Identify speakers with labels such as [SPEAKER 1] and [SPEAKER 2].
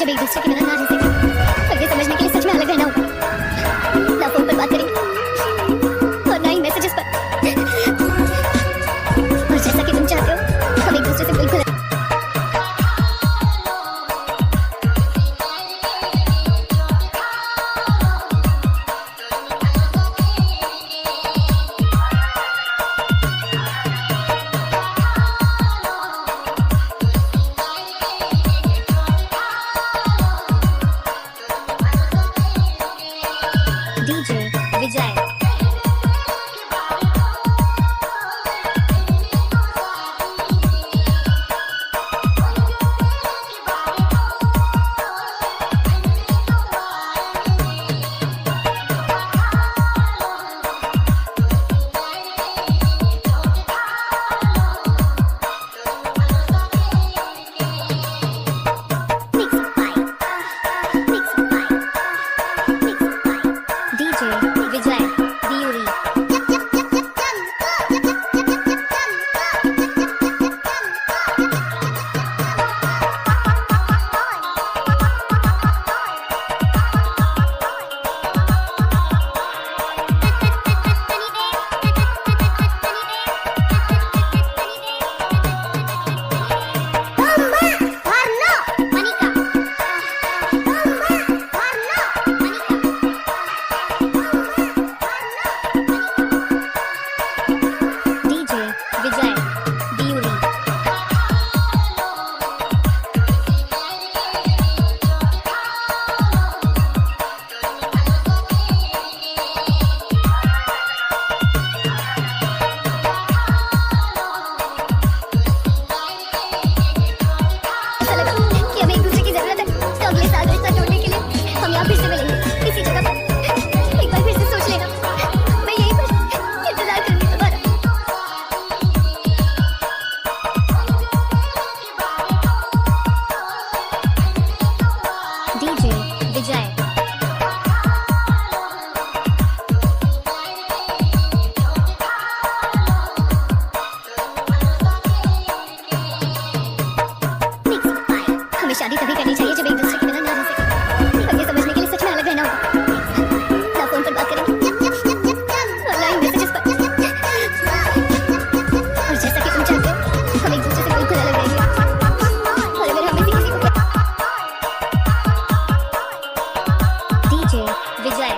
[SPEAKER 1] जब एक दूसरे के बिना ना रह सके, पर ये समझने के लिए सच में अलग रहना होगा। ना फोन पर बात करेंगे और ना ही मैसेजेस पर। और जैसा कि तुम चाहते हो, हम एक दूसरे से बिल्कुल डीजे विजय। डीजे विजय। हमें शादी तभी करनी चाहिए जब एक दूसरे के बिना ना रह सके, और ये समझने के लिए सच में अलग रहना होगा। ना फोन पर बात करेंगे और ना ही मैसेजेस पर। और जैसा कि तुम चाहते हो, हम एक दूसरे से बिल्कुल अलग रहेंगे। और अगर हमें किसी को डीजे विजय।